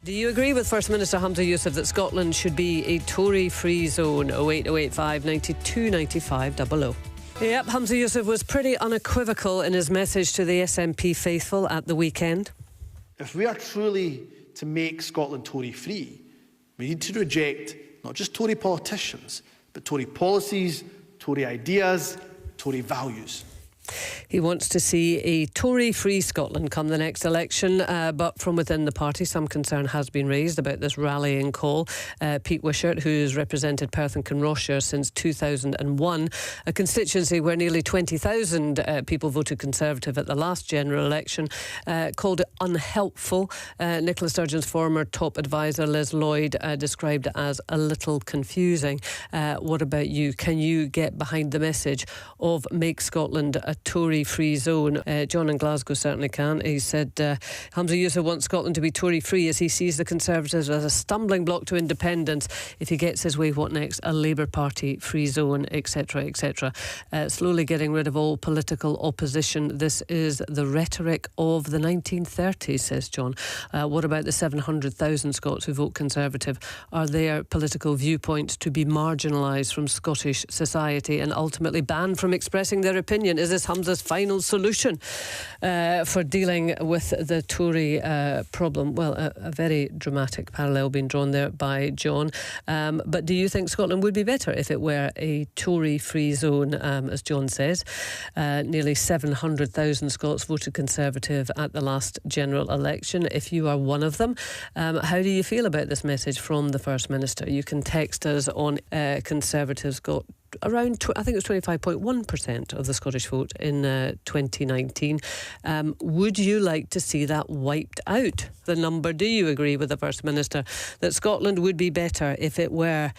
Do you agree with First Minister Humza Yousaf that Scotland should be a Tory-free zone? 08085 92 95 00. Yep, Humza Yousaf was pretty unequivocal in his message to the SNP faithful at the weekend. If we are truly to make Scotland Tory-free, we need to reject not just Tory politicians, but Tory policies, Tory ideas, Tory values. He wants to see a Tory-free Scotland come the next election, but from within the party some concern has been raised about this rallying call. Pete Wishart, who's represented Perth and Kinrossshire since 2001, a constituency where nearly 20,000 people voted Conservative at the last general election, called it unhelpful. Nicola Sturgeon's former top advisor Liz Lloyd described it as a little confusing. What about you? Can you get behind the message of make Scotland a Tory-free zone? John in Glasgow certainly can. He said Humza Yousaf wants Scotland to be Tory-free as he sees the Conservatives as a stumbling block to independence. If he gets his way, what next? A Labour Party free zone, etc, etc. Slowly getting rid of all political opposition. This is the rhetoric of the 1930s, says John. What about the 700,000 Scots who vote Conservative? Are their political viewpoints to be marginalised from Scottish society and ultimately banned from expressing their opinion? Is this Humza's final solution for dealing with the Tory problem? Well, a very dramatic parallel being drawn there by John. But do you think Scotland would be better if it were a Tory-free zone, as John says? Nearly 700,000 Scots voted Conservative at the last general election. If you are one of them, how do you feel about this message from the First Minister? You can text us on Conservatives got around, I think it was 25.1% of the Scottish vote in 2019. Would you like to see that wiped out? The number, do you agree with the First Minister that Scotland would be better if it were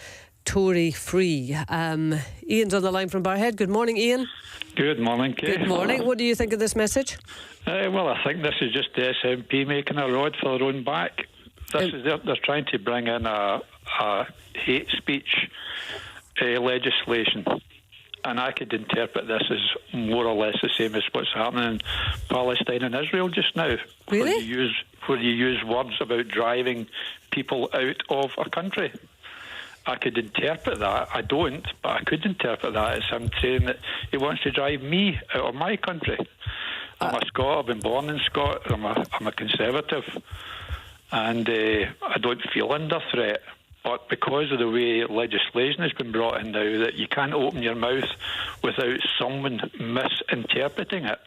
Tory-free? Ian's on the line from Barrhead. Good morning, Ian. Good morning, Kate. Good morning. What do you think of this message? Well, I think this is just the SNP making a rod for their own back. They're trying to bring in a hate speech legislation, and I could interpret this as more or less the same as what's happening in Palestine and Israel just now. Really? Where you use words about driving people out of a country. I could interpret that. I don't, but I could interpret that as him saying that he wants to drive me out of my country. I'm a Scot. I've been born in Scotland. I'm a Conservative, and I don't feel under threat. But because of the way legislation has been brought in now, that you can't open your mouth without someone misinterpreting it,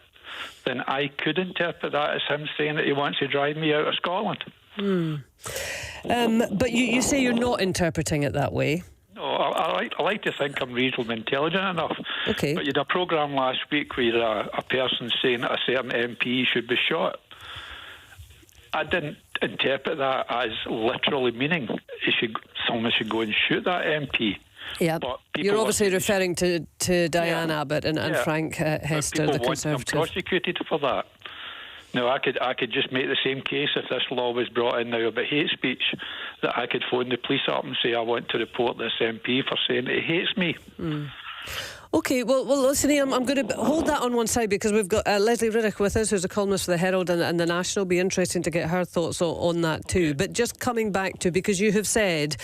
then I could interpret that as him saying that he wants to drive me out of Scotland. But you say you're not interpreting it that way. No, I like to think I'm reasonably intelligent enough. Okay. But you had a programme last week where a person saying that a certain MP should be shot. I didn't interpret that as literally meaning someone should go and shoot that MP. Yeah, you're obviously referring to Diane Abbott and Frank Hester, the Conservative. I'm prosecuted for that. Now, I could just make the same case if this law was brought in now about hate speech, that I could phone the police up and say I want to report this MP for saying that he hates me. OK, well, listen, Ian, I'm going to hold that on one side because we've got Leslie Riddick with us, who's a columnist for the Herald and the National. It'll be interesting to get her thoughts on that too. But just coming back to, because you have said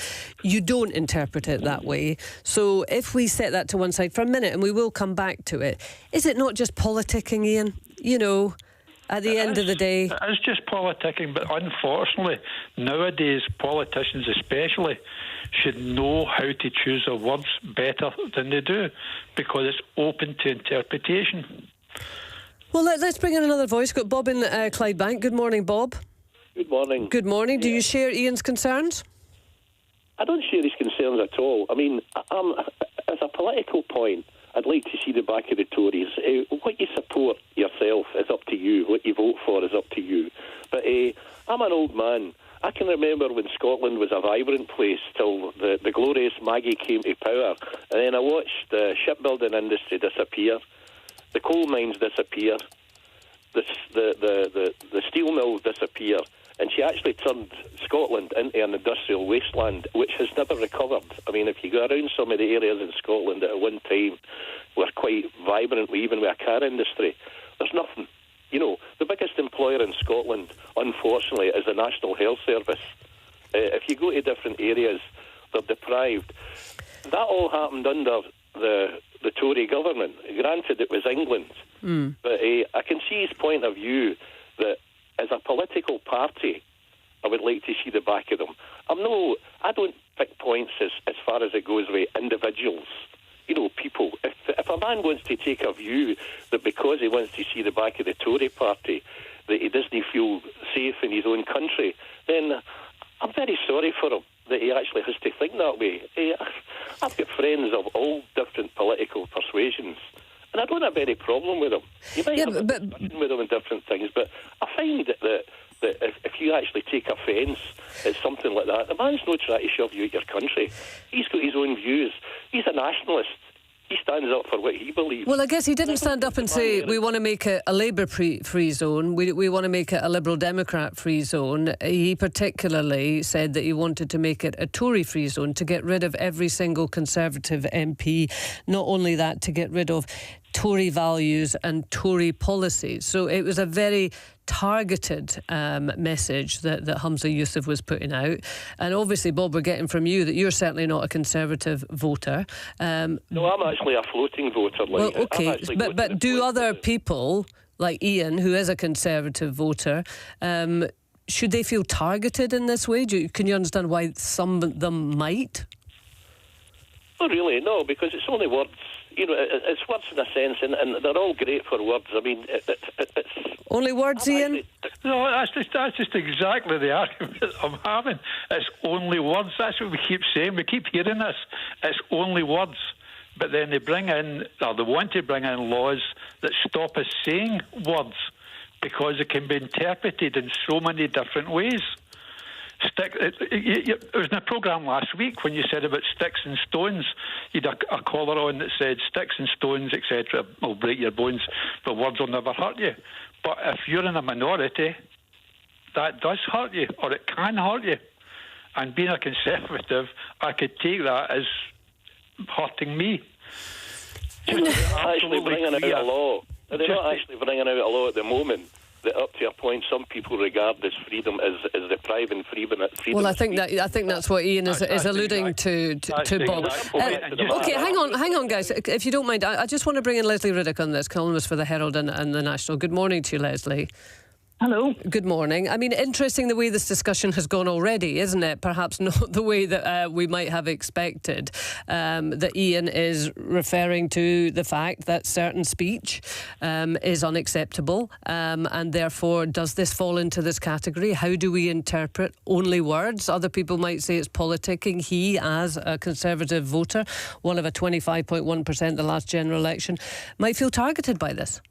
you don't interpret it that way, so if we set that to one side for a minute, and we will come back to it, is it not just politicking, Ian? You know, at the end of the day, it's just politicking. But unfortunately, nowadays politicians especially should know how to choose their words better than they do, because it's open to interpretation. Well, let's bring in another voice. Got Bob in Clydebank. Good morning, Bob. Good morning. Good morning. Do you share Ian's concerns? I don't share his concerns at all. I mean, as a political point, I'd like to see the back of the Tories. What you support yourself is up to you. What you vote for is up to you. But I'm an old man. I can remember when Scotland was a vibrant place till the glorious Maggie came to power. And then I watched the shipbuilding industry disappear, the coal mines disappear, the steel mills disappear. And she actually turned Scotland into an industrial wasteland, which has never recovered. I mean, if you go around some of the areas in Scotland that at one time were quite vibrant, even with a car industry, there's nothing. You know, the biggest employer in Scotland, unfortunately, is the National Health Service. If you go to different areas, they're deprived. That all happened under the Tory government. Granted, it was England, but I can see his point of view that as a political party, I would like to see the back of them. I don't pick points as far as it goes with individuals. You know, people. If a man wants to take a view that because he wants to see the back of the Tory party, that he doesn't feel safe in his own country, then I'm very sorry for him that he actually has to think that way. I've got friends of all different political persuasions, and I don't have any problem with them. You might have a discussion with them on different things, but I find that if you actually take offence at something like that, the man's not trying to shove you out your country. He's got his own views. He's a nationalist. He stands up for what he believes. Well, I guess he didn't stand up and say, we want to make it a Labour-free zone, we want to make it a Liberal Democrat-free zone. He particularly said that he wanted to make it a Tory-free zone, to get rid of every single Conservative MP. Not only that, to get rid of Tory values and Tory policies. So it was a very targeted message that Humza Yousaf was putting out. And obviously, Bob, we're getting from you that you're certainly not a Conservative voter. No, I'm actually a floating voter. Well, OK, but do other people, like Ian, who is a Conservative voter, should they feel targeted in this way? Can you understand why some of them might? Not really, no, because it's only words. You know, it's words in a sense, and they're all great for words. I mean, it's only words, Ian? No, that's just exactly the argument I'm having. It's only words. That's what we keep saying. We keep hearing this. It's only words. But then they bring in, or they want to bring in laws that stop us saying words because it can be interpreted in so many different ways. It was in a programme last week when you said about sticks and stones. You had a caller on that said sticks and stones, etc., will break your bones, but words will never hurt you. But if you're in a minority, that does hurt you, or it can hurt you. And being a Conservative, I could take that as hurting me. They're not actually bringing out a law. They're not actually bringing out a law at the moment that up to a point some people regard this freedom as depriving freedom. Well, I think that's what Ian is alluding to Bob. OK, hang on, guys. If you don't mind, I just want to bring in Leslie Riddick on this, columnist for the Herald and the National. Good morning to you, Leslie. Hello. Good morning. I mean, interesting the way this discussion has gone already, isn't it? Perhaps not the way that we might have expected. That Ian is referring to the fact that certain speech is unacceptable, and therefore, does this fall into this category? How do we interpret only words? Other people might say it's politicking. He, as a Conservative voter, one of a 25.1% the last general election, might feel targeted by this.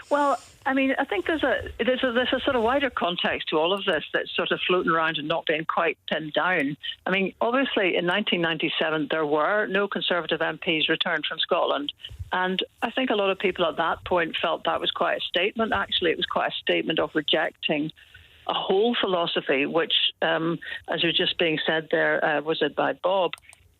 Well, I mean, I think there's a sort of wider context to all of this that's sort of floating around and not being quite pinned down. I mean, obviously, in 1997, there were no Conservative MPs returned from Scotland. And I think a lot of people at that point felt that was quite a statement. Actually, it was quite a statement of rejecting a whole philosophy, which, as was just being said there, was it by Bob,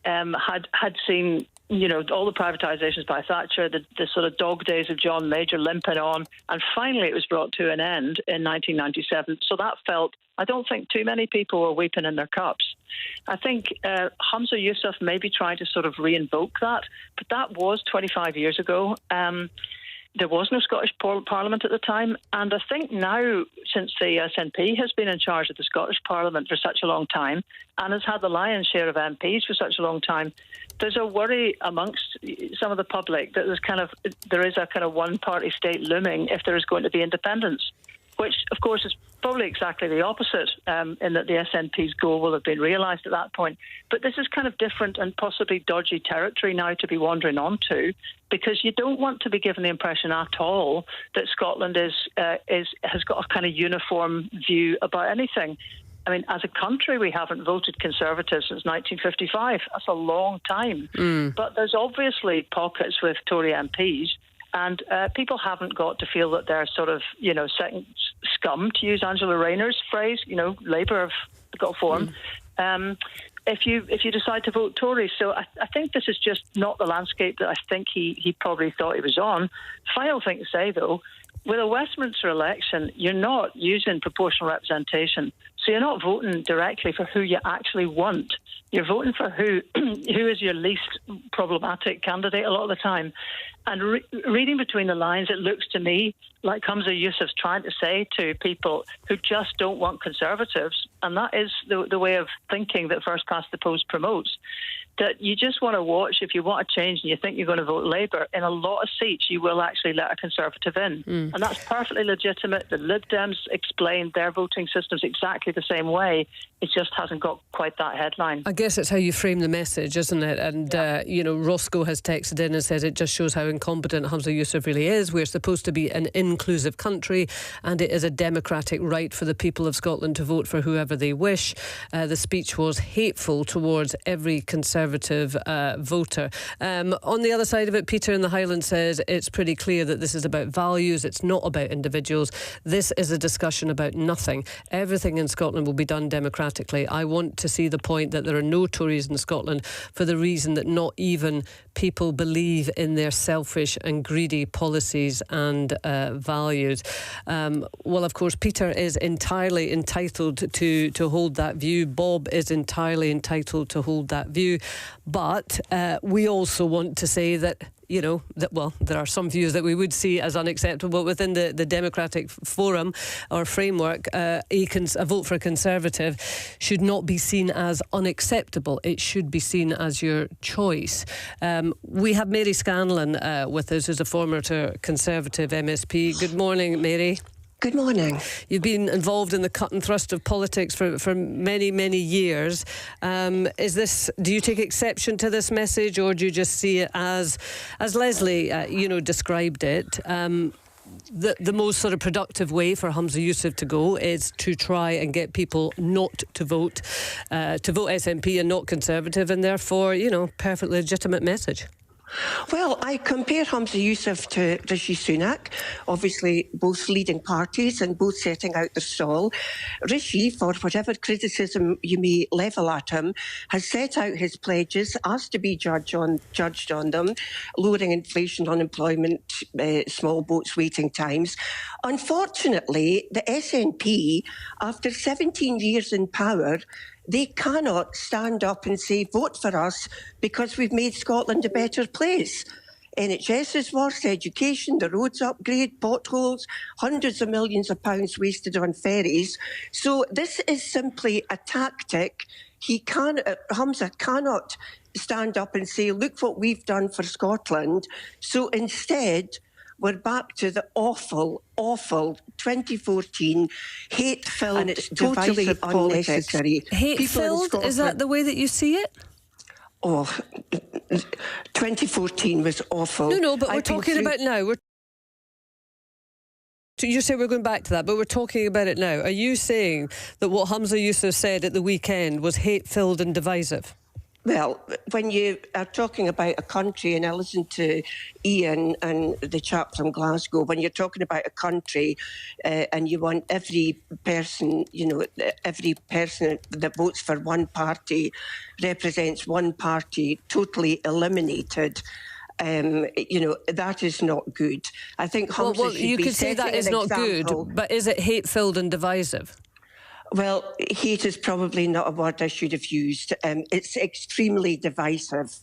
had seen, you know, all the privatisations by Thatcher, the sort of dog days of John Major limping on, and finally it was brought to an end in 1997. So that felt, I don't think too many people were weeping in their cups. I think Humza Yousaf may be trying to sort of re-invoke that, but that was 25 years ago. There was no Scottish Parliament at the time, and I think now, since the SNP has been in charge of the Scottish Parliament for such a long time and has had the lion's share of MPs for such a long time, there's a worry amongst some of the public that there is a kind of one-party state looming if there is going to be independence, which, of course, is probably exactly the opposite, in that the SNP's goal will have been realised at that point. But this is kind of different and possibly dodgy territory now to be wandering onto, because you don't want to be given the impression at all that Scotland has got a kind of uniform view about anything. I mean, as a country, we haven't voted Conservative since 1955. That's a long time. But there's obviously pockets with Tory MPs, and people haven't got to feel that they're sort of, you know, second scum, to use Angela Rayner's phrase. You know, Labour have got form. If you decide to vote Tory. So I think this is just not the landscape that I think he probably thought he was on. Final thing to say, though, with a Westminster election, you're not using proportional representation. So you're not voting directly for who you actually want. You're voting for who is your least problematic candidate a lot of the time. And reading between the lines, it looks to me like Humza Yousaf's trying to say to people who just don't want Conservatives, and that is the way of thinking that First Past the Post promotes, that you just want to watch. If you want to change and you think you're going to vote Labour, in a lot of seats you will actually let a Conservative in. And that's perfectly legitimate. The Lib Dems explained their voting systems exactly the same way. It just hasn't got quite that headline. I guess it's how you frame the message, isn't it? And, Roscoe has texted in and said it just shows how incompetent Humza Yousaf really is. We're supposed to be an inclusive country, and it is a democratic right for the people of Scotland to vote for whoever they wish. The speech was hateful towards every Conservative voter. On the other side of it, Peter in the Highlands says it's pretty clear that this is about values. It's not about individuals. This is a discussion about nothing. Everything in Scotland will be done democratically. I want to see the point that there are no Tories in Scotland for the reason that not even people believe in their selfish and greedy policies and values. Well, of course, Peter is entirely entitled to hold that view. Bob is entirely entitled to hold that view. But we also want to say that there are some views that we would see as unacceptable within the democratic forum or framework. A vote for a Conservative should not be seen as unacceptable. It should be seen as your choice. We have Mary Scanlon with us, who's a former Conservative MSP. Good morning, Mary. Good morning. You've been involved in the cut and thrust of politics for many, many years. Do you take exception to this message, or do you just see it as Leslie, described it? The most sort of productive way for Humza Yousaf to go is to try and get people not to vote SNP and not Conservative, and therefore, perfectly legitimate message. Well, I compare Humza Yousaf to Rishi Sunak, obviously both leading parties and both setting out their stall. Rishi, for whatever criticism you may level at him, has set out his pledges, asked to be judged on them, lowering inflation, unemployment, small boats waiting times. Unfortunately, the SNP, after 17 years in power, they cannot stand up and say, vote for us because we've made Scotland a better place. NHS is worse, education, the roads upgrade, potholes, hundreds of millions of pounds wasted on ferries. So this is simply a tactic. Humza cannot stand up and say, look what we've done for Scotland. So instead, we're back to the awful 2014 hate-filled and it's totally unnecessary. Hate-filled? Is that the way that you see it? Oh, 2014 was awful. No, but we're talking about now. You say we're going back to that, but we're talking about it now. Are you saying that what Humza Yousaf said at the weekend was hate-filled and divisive? Well, when you are talking about a country, and I listened to Ian and the chap from Glasgow, when you're talking about a country and you want every person that votes for one party represents one party totally eliminated, that is not good. I think Humza should you be could say that is not good, but is it hate-filled and divisive? Well, hate is probably not a word I should have used. It's extremely divisive.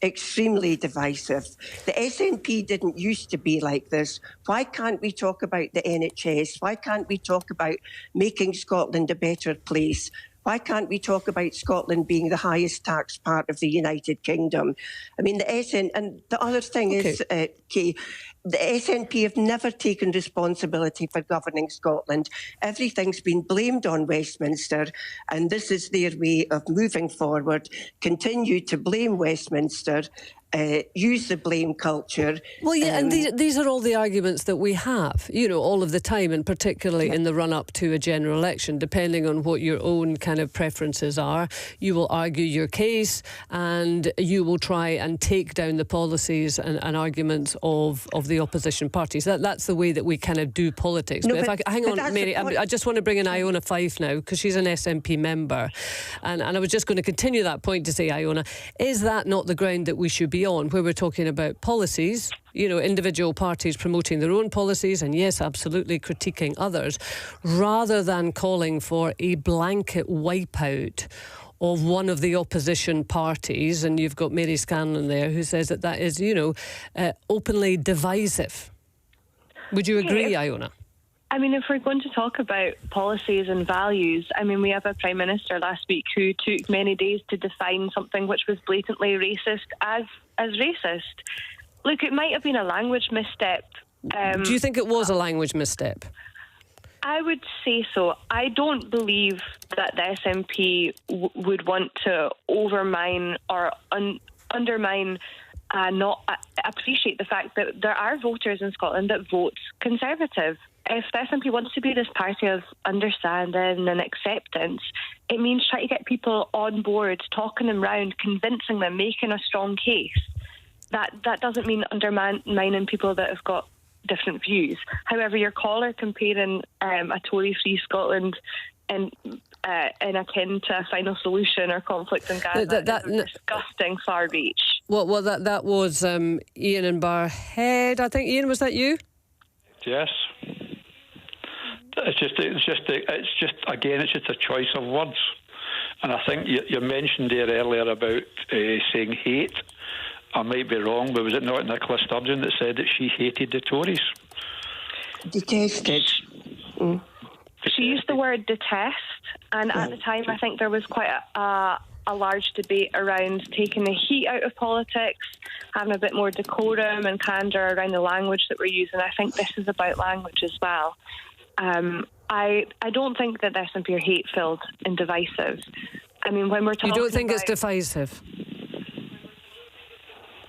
Extremely divisive. The SNP didn't used to be like this. Why can't we talk about the NHS? Why can't we talk about making Scotland a better place? Why can't we talk about Scotland being the highest tax part of the United Kingdom? I mean, and the other thing is, Kaye, the SNP have never taken responsibility for governing Scotland. Everything's been blamed on Westminster, and this is their way of moving forward. Continue to blame Westminster, use the blame culture. Well, yeah, and these are all the arguments that we have, all of the time, and particularly in the run-up to a general election, depending on what your own kind of preferences are. You will argue your case, and you will try and take down the policies and arguments of the opposition parties. That's the way that we kind of do politics. No, hang on, Mary, I just want to bring in Iona Fife now, because she's an SNP member, and I was just going to continue that point to say, Iona, is that not the ground that we should be on, where we're talking about policies individual parties promoting their own policies and, yes, absolutely critiquing others, rather than calling for a blanket wipeout of one of the opposition parties. And you've got Mary Scanlon there who says that is, openly divisive. Would you agree, Iona? I mean, if we're going to talk about policies and values, I mean, we have a Prime Minister last week who took many days to define something which was blatantly racist as racist. Look, it might have been a language misstep. Do you think it was a language misstep? I would say so. I don't believe that the SNP would want to undermine not appreciate the fact that there are voters in Scotland that vote Conservative. If the SNP wants to be this party of understanding and acceptance, it means trying to get people on board, talking them round, convincing them, making a strong case. That doesn't mean undermining people that have got different views. However, your caller comparing a Tory-free Scotland and akin to a final solution or conflict in Gaza is disgusting far reach. Well, that was Ian in Barhead. I think, Ian, was that you? Yes. It's just a choice of words, and I think you mentioned there earlier about saying hate. I might be wrong, but was it not Nicola Sturgeon that said that she hated the Tories? Detested. She used the word detest, and at the time I think there was quite a large debate around taking the heat out of politics, having a bit more decorum and candour around the language that we're using. I think this is about language as well. I don't think that the SNP are hate-filled and divisive. I mean, when we're talking, you don't think it's divisive?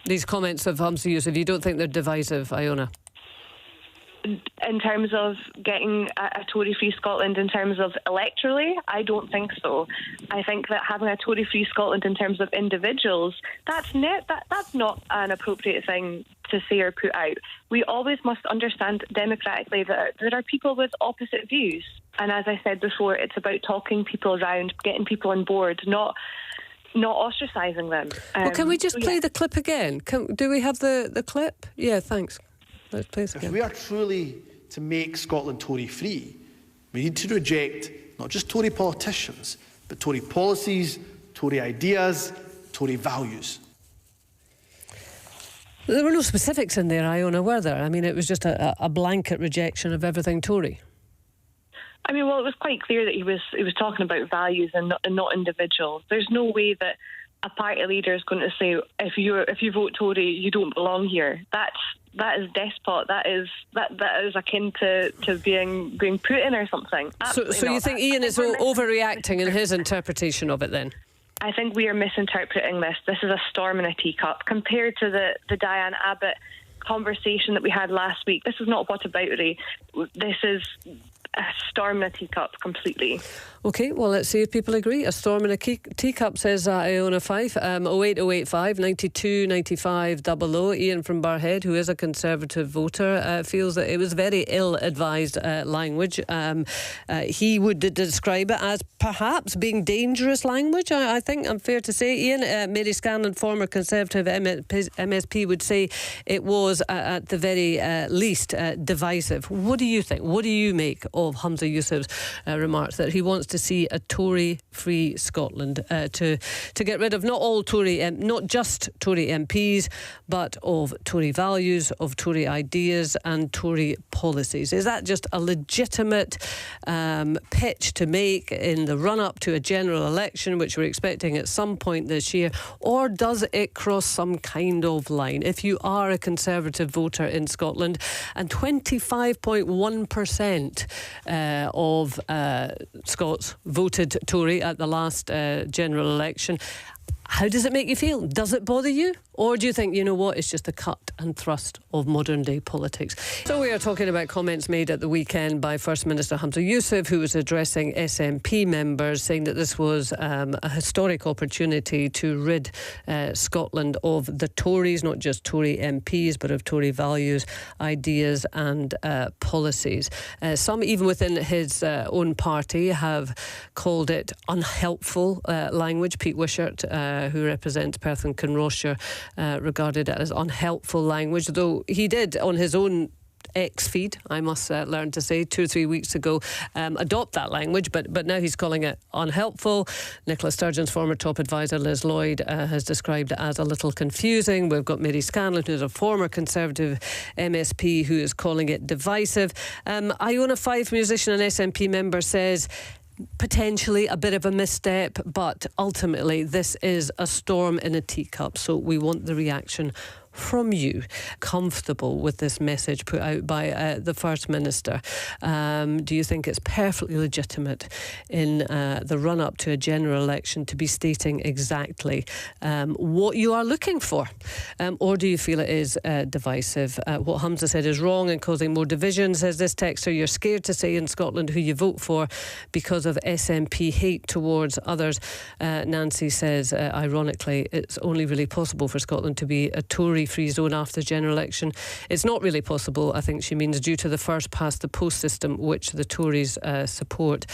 These comments of Humza Yousaf, you don't think they're divisive, Iona? In terms of getting a Tory-free Scotland, in terms of electorally, I don't think so. I think that having a Tory-free Scotland in terms of individuals, that's not an appropriate thing to say or put out. We always must understand democratically that there are people with opposite views. And as I said before, it's about talking people around, getting people on board, not ostracising them. Well, can we just play the clip again? Do we have the clip? Yeah, thanks. Let's play this again. If we are truly to make Scotland Tory-free, we need to reject not just Tory politicians, but Tory policies, Tory ideas, Tory values. There were no specifics in there, Iona, were there? I mean, it was just a blanket rejection of everything Tory. I mean, well, it was quite clear that he was talking about values and not individuals. There's no way that a party leader is going to say, if you vote Tory, you don't belong here. That is despot. That is akin to being Putin or something. So you think Ian is overreacting in his interpretation of it then? I think we are misinterpreting this. This is a storm in a teacup compared to the Diane Abbott conversation that we had last week. This is not whataboutery. This is a storm in a teacup completely. OK, well, let's see if people agree. A storm in a teacup, says Iona Fife. 08085 92 95 00. Ian from Barhead, who is a Conservative voter, feels that it was very ill-advised language. He would describe it as perhaps being dangerous language. I think I'm fair to say, Ian. Mary Scanlon, former Conservative MSP, would say it was at the very least divisive. What do you think? What do you make of Humza Yousaf's remarks that he wants to see a Tory-free Scotland, to get rid of not all Tory, not just Tory MPs, but of Tory values, of Tory ideas and Tory policies? Is that just a legitimate pitch to make in the run-up to a general election, which we're expecting at some point this year, or does it cross some kind of line? If you are a Conservative voter in Scotland, and 25.1% of Scots voted Tory at the last general election, how does it make you feel? Does it bother you? Or do you think, you know what, it's just the cut and thrust of modern day politics? So we are talking about comments made at the weekend by First Minister Humza Yousaf, who was addressing SNP members, saying that this was a historic opportunity to rid Scotland of the Tories, not just Tory MPs, but of Tory values, ideas and policies. Some, even within his own party, have called it unhelpful language. Pete Wishart who represents Perth and Kinrossshire, regarded it as unhelpful language, though he did on his own X feed, I must learn to say, 2 or 3 weeks ago, adopt that language, but now he's calling it unhelpful. Nicola Sturgeon's former top advisor Liz Lloyd has described it as a little confusing. We've got Mary Scanlon, who's a former Conservative MSP, who is calling it divisive. Iona Fife, musician and SNP member, says potentially a bit of a misstep, but ultimately this is a storm in a teacup, so we want the reaction from you. Comfortable with this message put out by the First Minister? Do you think it's perfectly legitimate in the run-up to a general election to be stating exactly what you are looking for? Or do you feel it is divisive? What Humza said is wrong and causing more division, says this texter. You're scared to say in Scotland who you vote for because of SNP hate towards others. Nancy says, ironically, it's only really possible for Scotland to be a Tory-free zone after the general election. It's not really possible, I think she means, due to the first past the post system, which the Tories support.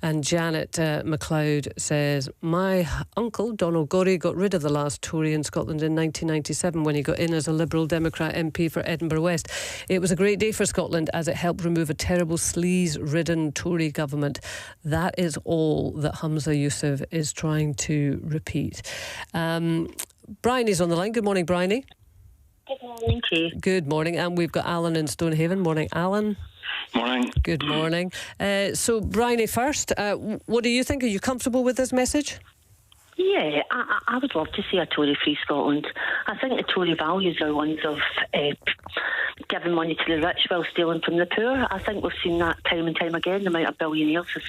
And Janet MacLeod says, my uncle Donald Gorey got rid of the last Tory in Scotland in 1997 when he got in as a Liberal Democrat MP for Edinburgh West. It was a great day for Scotland as it helped remove a terrible sleaze-ridden Tory government. That is all that Humza Yousaf is trying to repeat. Bryony's on the line. Good morning, Bryony. Good morning, Kay. Good morning. And we've got Alan in Stonehaven. Morning, Alan. Morning. Good morning. So, Bryony first, what do you think? Are you comfortable with this message? Yeah, I would love to see a Tory-free Scotland. I think the Tory values are ones of giving money to the rich while stealing from the poor. I think we've seen that time and time again. The amount of billionaires has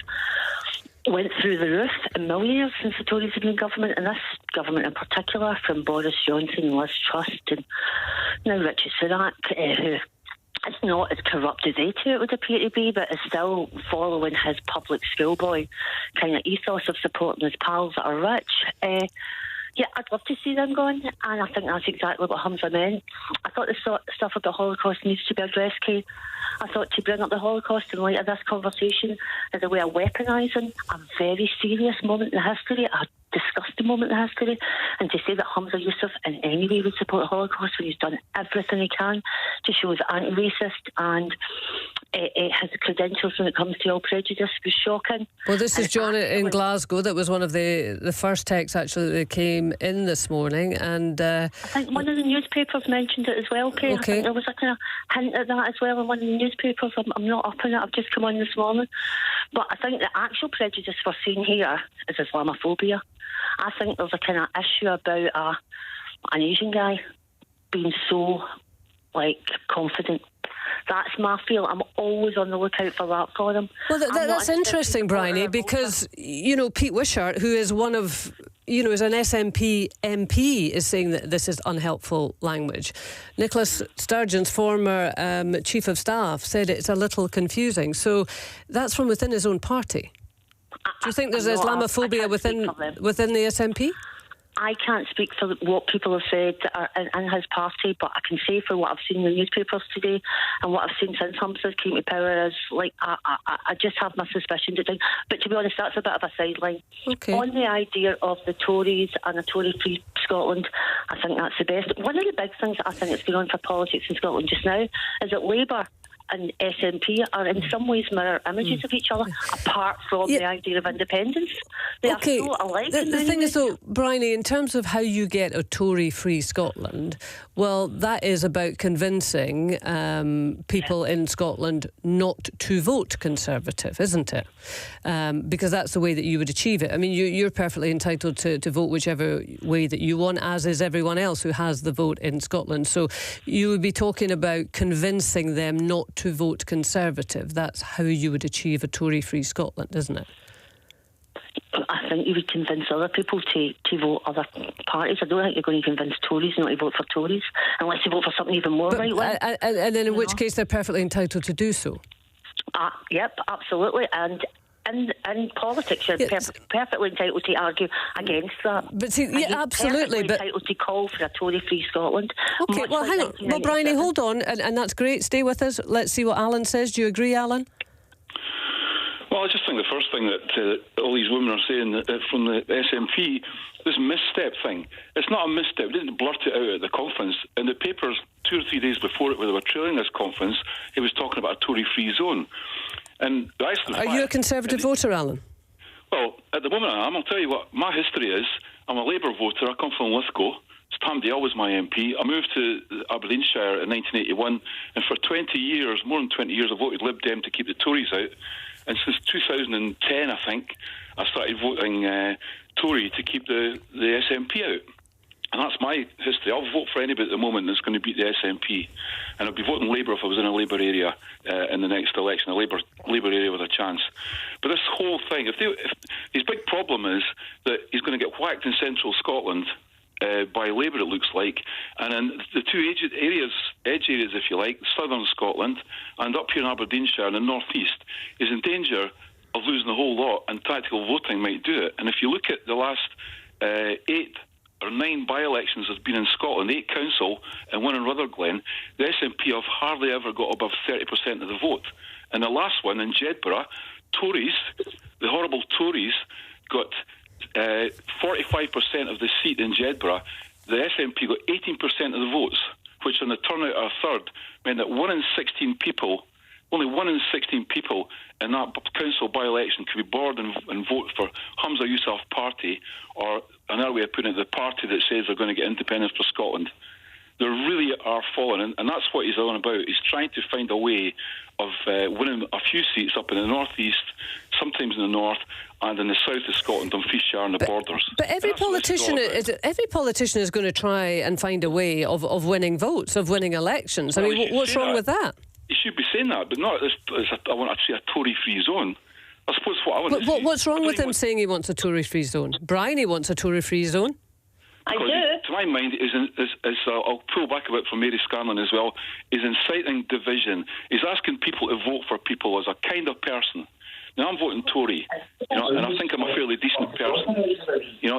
went through the roof in millionaires since the Tories have been in government, and this government in particular, from Boris Johnson and Liz Truss and now Richard Sunak, who is not as corrupt as they two, it would appear to be, but is still following his public schoolboy kind of ethos of supporting his pals that are rich. Yeah, I'd love to see them going, and I think that's exactly what Humza meant. I thought the stuff about the Holocaust needs to be addressed, Kay. I thought to bring up the Holocaust in light of this conversation is a way of weaponising a very serious moment in history, a disgusting moment in history, and to say that Humza Yousaf in any way would support the Holocaust when he's done everything he can to show he's anti-racist and his credentials when it comes to all prejudice was shocking. Well, this is John in Glasgow. That was one of the first texts actually that came in this morning, and I think one of the newspapers mentioned it as well, Kay. Okay. I think there was a kind of hint at that as well in one of the newspapers. I'm not up on it, I've just come on this morning. But I think the actual prejudice we're seeing here is Islamophobia. I think there's a kind of issue about an Asian guy being so, confident. That's my feel. I'm always on the lookout for that for him. Well, that's interesting, Bryony, because, Pete Wishart, who is one of, is an SNP MP, is saying that this is unhelpful language. Nicola Sturgeon's former Chief of Staff said it's a little confusing. So that's from within his own party. Do you think there's Islamophobia within the SNP? I can't speak for what people have said in his party, but I can say for what I've seen in the newspapers today and what I've seen since Humza's came to power is, I just have my suspicions. But to be honest, that's a bit of a sideline. Okay. On the idea of the Tories and a Tory-free Scotland, I think that's the best. One of the big things that I think is going on for politics in Scotland just now is that Labour and SNP are in some ways mirror images of each other, apart from the idea of independence. They are so alike. The thing is, though, Bryony, in terms of how you get a Tory-free Scotland, well, that is about convincing people in Scotland not to vote Conservative, isn't it? Because that's the way that you would achieve it. I mean, you're perfectly entitled to vote whichever way that you want, as is everyone else who has the vote in Scotland. So you would be talking about convincing them not to vote Conservative. That's how you would achieve a Tory-free Scotland, isn't it? I think you would convince other people to vote other parties. I don't think you're going to convince Tories not to vote for Tories unless you vote for something even more right-wing. And then in which case they're perfectly entitled to do so. Yep, absolutely. And in politics, you're perfectly entitled to argue against that. But see, absolutely. But entitled to call for a Tory-free Scotland. Okay, well, hang on. Well, Bryony, hold on, and that's great. Stay with us. Let's see what Alan says. Do you agree, Alan? Well, I just think the first thing that all these women are saying from the SNP, this misstep thing, it's not a misstep. They didn't blurt it out at the conference. In the papers 2 or 3 days before it, where they were trailing this conference, he was talking about a Tory-free zone. And are you a Conservative voter, Alan? Well, at the moment I am. I'll tell you what my history is. I'm a Labour voter. I come from Lithgow. Tamdale was my MP. I moved to Aberdeenshire in 1981, and for 20 years, more than 20 years, I voted Lib Dem to keep the Tories out. And since 2010, I think, I started voting Tory to keep the SNP out. And that's my history. I'll vote for anybody at the moment that's going to beat the SNP. And I'd be voting Labour if I was in a Labour area in the next election, a Labour area with a chance. But this whole thing, if his big problem is that he's going to get whacked in central Scotland by Labour, it looks like, and in the two edge areas, if you like, southern Scotland and up here in Aberdeenshire in the north east, is in danger of losing the whole lot, and tactical voting might do it. And if you look at the last 8 or 9 by-elections there's been in Scotland, 8 council and 1 in Rutherglen, the SNP have hardly ever got above 30% of the vote. And the last one in Jedburgh, Tories, the horrible Tories, got 45% of the seat in Jedburgh. The SNP got 18% of the votes, which on the turnout of a third meant that 1 in 16 people, only 1 in 16 people in that council by-election could be bored and vote for Humza Yousaf party, or another way of putting it, the party that says they're going to get independence for Scotland. They really are falling, and that's what he's on about. He's trying to find a way of winning a few seats up in the northeast, sometimes in the north, and in the south of Scotland on Fishshire and the borders. But every politician is going to try and find a way of winning votes, of winning elections. Well, I mean, what's wrong with that? He should be saying that, but not as I want to see a Tory-free zone. I suppose what I want to see... What's wrong with him saying he wants a Tory-free zone? Brian, he wants a Tory-free zone. I do. To my mind, I'll pull back a bit from Mary Scanlon as well, is inciting division. He's asking people to vote for people as a kind of person. Now, I'm voting Tory, and I think I'm a fairly decent person,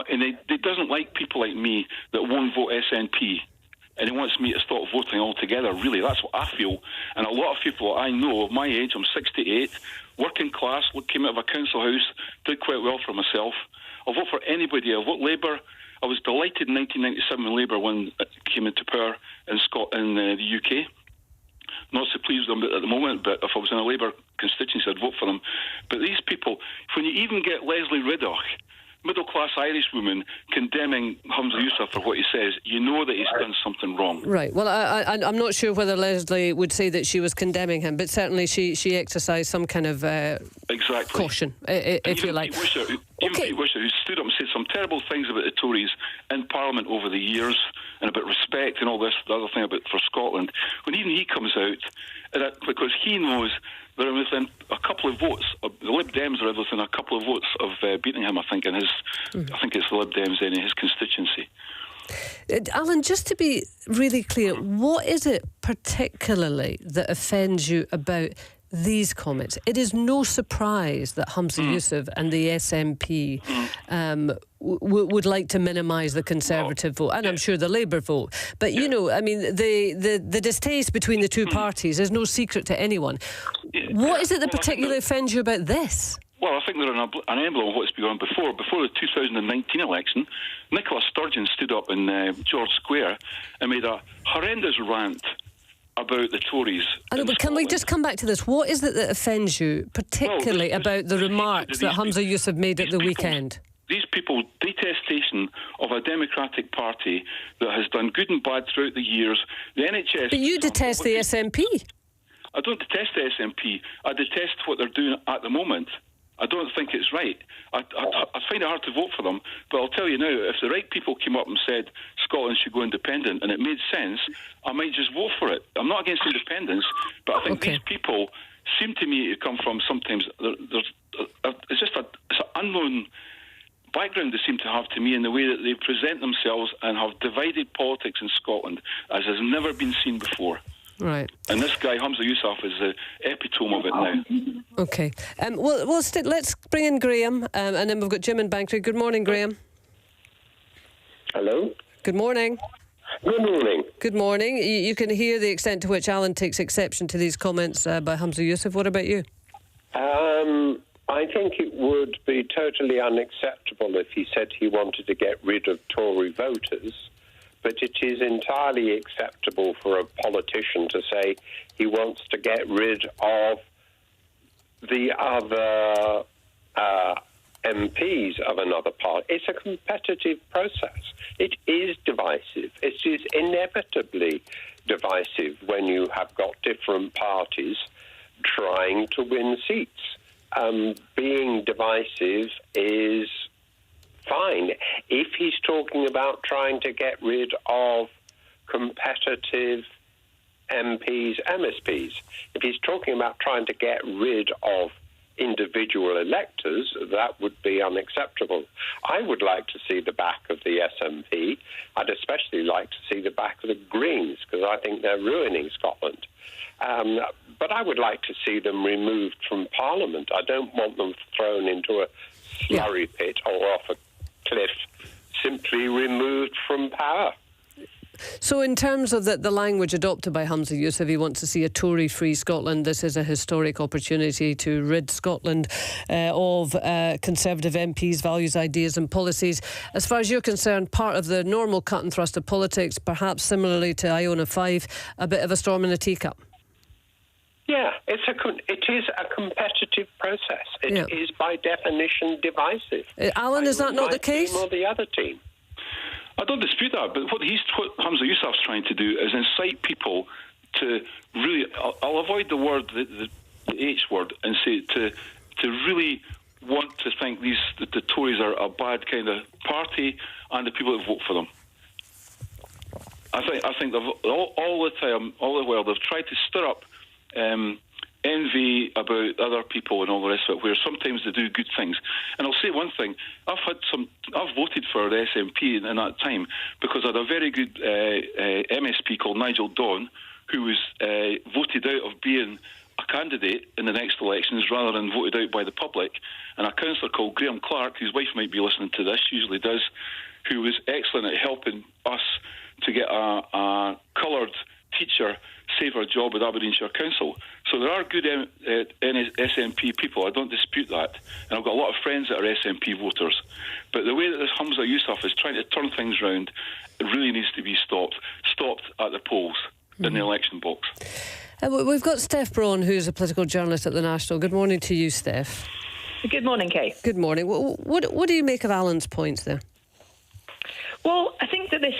and he doesn't like people like me that won't vote SNP, and he wants me to stop voting altogether, really. That's what I feel. And a lot of people I know of my age, I'm 68, working class, came out of a council house, did quite well for myself. I'll vote for anybody. I'll vote Labour. I was delighted in 1997 when Labour came into power in the UK. Not so pleased with them at the moment, but if I was in a Labour constituency, I'd vote for them. But these people, when you even get Leslie Riddoch, middle-class Irish woman, condemning Humza Yousaf for what he says, you know that he's done something wrong. Right. Well, I'm not sure whether Leslie would say that she was condemning him, but certainly she exercised some kind of caution, if you like. Pete Wisher, who stood up and said some terrible things about the Tories in Parliament over the years, and about respect and all this, the other thing about for Scotland, when even he comes out, because he knows they're within a couple of votes. The Lib Dems are within a couple of votes of beating him, I think, I think it's the Lib Dems in his constituency. Alan, just to be really clear, what is it particularly that offends you about these comments? It is no surprise that Humza Yousaf and the SNP would like to minimise the Conservative vote, and I'm sure the Labour vote. But, you know, I mean, the distaste between the two parties is no secret to anyone. What is it that particularly offends you about this? Well, I think they're an emblem of what's been on before. Before the 2019 election, Nicola Sturgeon stood up in George Square and made a horrendous rant about the Tories. I know, but can we just come back to this? What is it that offends you, particularly about the remarks that Humza Yousaf made at the weekend? These people, detestation of a democratic party that has done good and bad throughout the years. The NHS... But you detest the SNP. I don't detest the SNP. I detest what they're doing at the moment. I don't think it's right. I find it hard to vote for them, but I'll tell you now, if the right people came up and said Scotland should go independent and it made sense, I might just vote for it. I'm not against independence, but I think these people seem to me to come from sometimes... It's just it's an unknown background they seem to have to me in the way that they present themselves and have divided politics in Scotland as has never been seen before. Right. And this guy, Humza Yousaf, is the epitome of it now. OK. Let's bring in Graham, and then we've got Jim and Bankery. Good morning, Graham. Hello. Good morning. Good morning. Good morning. You can hear the extent to which Alan takes exception to these comments by Humza Yousaf. What about you? I think it would be totally unacceptable if he said he wanted to get rid of Tory voters, but it is entirely acceptable for a politician to say he wants to get rid of the other MPs of another party. It's a competitive process. It is divisive. It is inevitably divisive when you have got different parties trying to win seats. Being divisive is fine. If he's talking about trying to get rid of competitive MPs, MSPs, if he's talking about trying to get rid of individual electors, that would be unacceptable. I would like to see the back of the SNP. I'd especially like to see the back of the Greens, because I think they're ruining Scotland. But I would like to see them removed from Parliament. I don't want them thrown into a slurry pit or off a cliff, simply removed from power. So in terms of the language adopted by Humza Yousaf, he wants to see a Tory-free Scotland. This is a historic opportunity to rid Scotland of Conservative MPs' values, ideas and policies. As far as you're concerned, part of the normal cut and thrust of politics, perhaps similarly to Iona 5, a bit of a storm in a teacup. Yeah, it is a competitive process. It is by definition divisive. Alan, is that not the case? Team or the other team. I don't dispute that, but what Humza Yousaf's trying to do is incite people to really, I'll avoid the word, the H word, and say to really want to think that the Tories are a bad kind of party and the people that vote for them. I think they've, all the time, all the while, they've tried to stir up envy about other people and all the rest of it, where sometimes they do good things. And I'll say one thing: I've voted for the SNP in that time because I had a very good MSP called Nigel Dawn, who was voted out of being a candidate in the next elections rather than voted out by the public, and a councillor called Graham Clark, whose wife might be listening to this, usually does, who was excellent at helping us to get a coloured teacher save her job with Aberdeenshire Council. So there are good SNP people, I don't dispute that, and I've got a lot of friends that are SNP voters, but the way that this Humza Yousaf is trying to turn things round, it really needs to be stopped at the polls, in the election box. We've got Steph Braun, who's a political journalist at The National. Good morning to you, Steph. Good morning, Kay. Good morning. What do you make of Alan's points there? Well, I think that this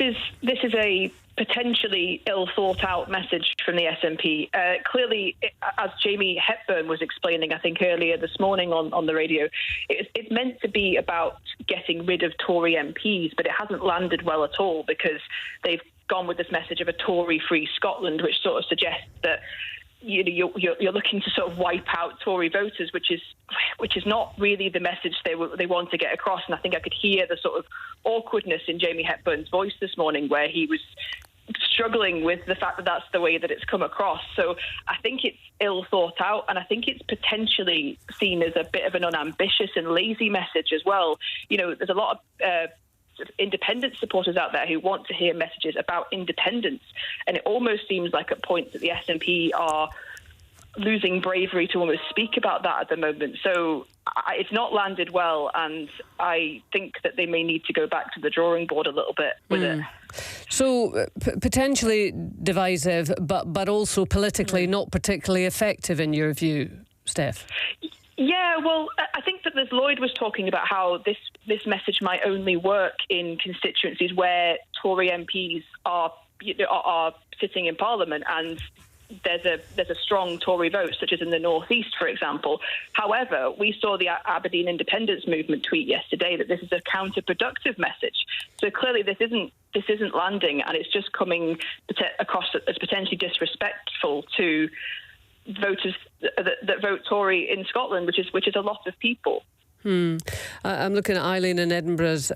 is a potentially ill-thought-out message from the SNP. Clearly, as Jamie Hepburn was explaining, I think earlier this morning on the radio, it's meant to be about getting rid of Tory MPs, but it hasn't landed well at all because they've gone with this message of a Tory-free Scotland, which sort of suggests that you're looking to sort of wipe out Tory voters, which is not really the message they want to get across. And I think I could hear the sort of awkwardness in Jamie Hepburn's voice this morning, where he was struggling with the fact that that's the way that it's come across. So I think it's ill thought out, and I think it's potentially seen as a bit of an unambitious and lazy message as well. You know, there's a lot of independent supporters out there who want to hear messages about independence, and it almost seems like at points that the SNP are losing bravery to almost speak about that at the moment. So it's not landed well, and I think that they may need to go back to the drawing board a little bit with it. So potentially divisive, but also politically not particularly effective in your view, Steph? Yeah, well, I think that as Lloyd was talking about how this message might only work in constituencies where Tory MPs are sitting in Parliament and there's a strong Tory vote, such as in the North East, for example. However, we saw the Aberdeen Independence Movement tweet yesterday that this is a counterproductive message. So clearly this isn't landing, and it's just coming across as potentially disrespectful to voters that vote Tory in Scotland, which is a lot of people. I'm looking at Eileen in Edinburgh's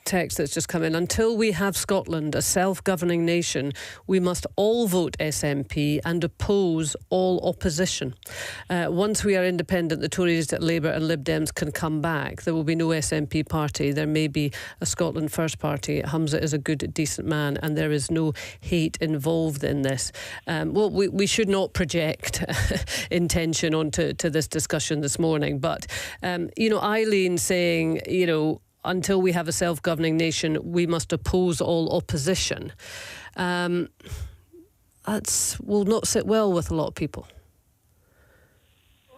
text that's just come in. Until we have Scotland a self-governing nation, we must all vote SNP and oppose all opposition. Once we are independent, the Tories, Labour and Lib Dems can come back. There will be no SNP party. There may be a Scotland First party. Humza is a good, decent man, and there is no hate involved in this. Well, we should not project intention onto this discussion this morning. But, Eileen saying, until we have a self-governing nation, we must oppose all opposition. That will not sit well with a lot of people.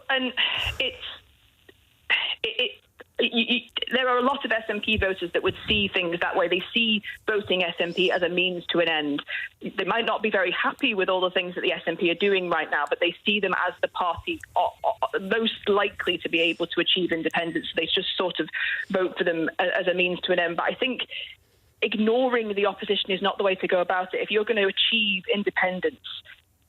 And there are a lot of SNP voters that would see things that way. They see voting SNP as a means to an end. They might not be very happy with all the things that the SNP are doing right now, but they see them as the party most likely to be able to achieve independence. They just sort of vote for them as a means to an end. But I think ignoring the opposition is not the way to go about it. If you're going to achieve independence,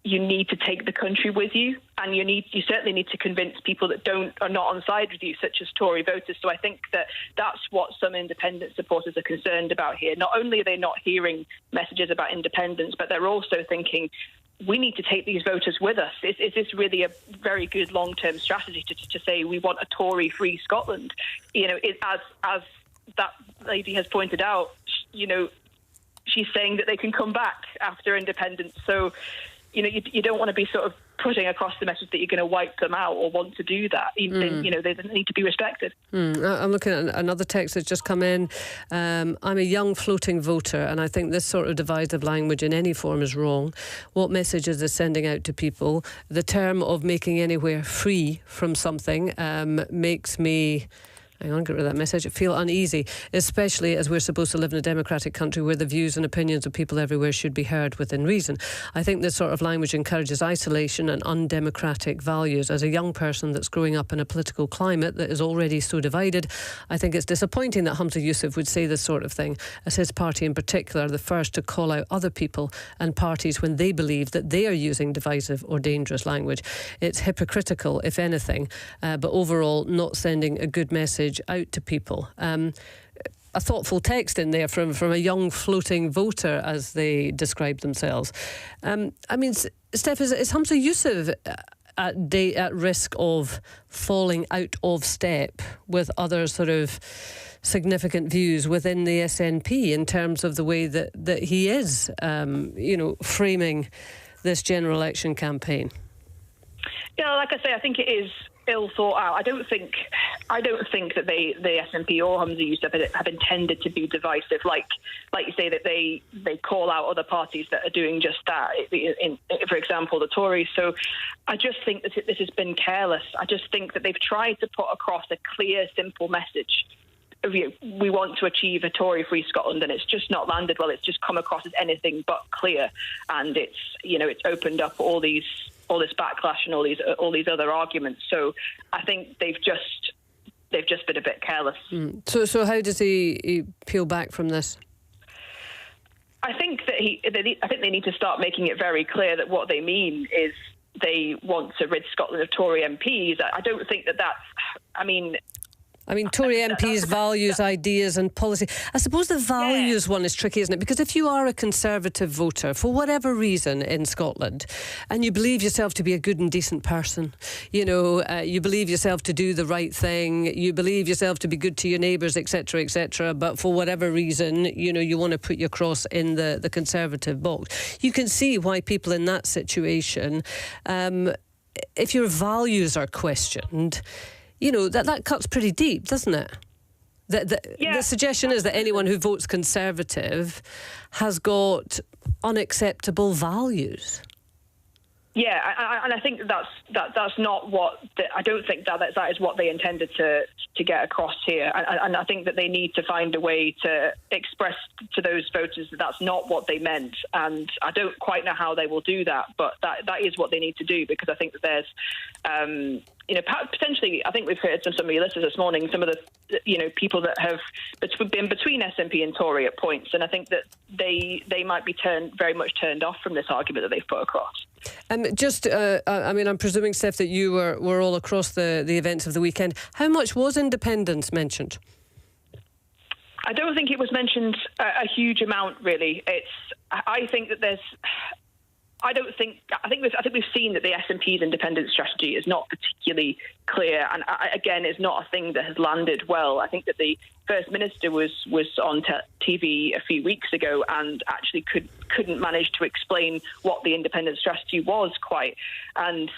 you need to take the country with you, and you certainly need to convince people that are not on side with you, such as Tory voters. So I think that's what some independent supporters are concerned about here. Not only are they not hearing messages about independence, but they're also thinking, we need to take these voters with us. Is this really a very good long-term strategy to say we want a Tory-free Scotland? As that lady has pointed out, she's saying that they can come back after independence. So, you don't want to be sort of putting across the message that you're going to wipe them out or want to do that. They need to be respected. I'm looking at another text that's just come in. I'm a young floating voter, and I think this sort of divisive language in any form is wrong. What message is this sending out to people? The term of making anywhere free from something makes me... Hang on, get rid of that message. Feel uneasy, especially as we're supposed to live in a democratic country where the views and opinions of people everywhere should be heard within reason. I think this sort of language encourages isolation and undemocratic values. As a young person that's growing up in a political climate that is already so divided, I think it's disappointing that Humza Yousaf would say this sort of thing, as his party in particular are the first to call out other people and parties when they believe that they are using divisive or dangerous language. It's hypocritical, if anything, but overall not sending a good message out to people. A thoughtful text in there from a young floating voter, as they describe themselves. Steph, is Humza Yousaf at risk of falling out of step with other sort of significant views within the SNP in terms of the way that he is, framing this general election campaign? Yeah, like I say, I think it is ill thought out. I don't think that the SNP or Humza Yousaf have intended to be divisive. Like you say, that they call out other parties that are doing just that. For example, the Tories. So I just think that this has been careless. I just think that they've tried to put across a clear, simple message. We want to achieve a Tory-free Scotland, and it's just not landed well. It's just come across as anything but clear, and it's opened up all this backlash and all these other arguments. So I think they've just been a bit careless. So how does he peel back from this? I think that they need to start making it very clear that what they mean is they want to rid Scotland of Tory MPs. I don't think that's. Tory MPs' values, ideas and policy. I suppose the values one is tricky, isn't it? Because if you are a Conservative voter, for whatever reason in Scotland, and you believe yourself to be a good and decent person, you believe yourself to do the right thing, you believe yourself to be good to your neighbours, etc., but for whatever reason, you want to put your cross in the Conservative box. You can see why people in that situation, if your values are questioned, that cuts pretty deep, doesn't it? The suggestion is that anyone who votes Conservative has got unacceptable values. Yeah, and I think that's not what I don't think that is what they intended to get across here. And I think that they need to find a way to express to those voters that that's not what they meant. And I don't quite know how they will do that, but that is what they need to do, because I think that there's potentially, I think we've heard some of your listeners this morning, some of the people that have been between SNP and Tory at points, and I think that they might be very much turned off from this argument that they've put across. I'm presuming, Steph, that you were all across the events of the weekend. How much was independence mentioned? I don't think it was mentioned a huge amount, really. I think we've seen that the SNP's independent strategy is not particularly clear, and again, it's not a thing that has landed well. I think that the First Minister was on TV a few weeks ago and actually couldn't manage to explain what the independent strategy was quite. And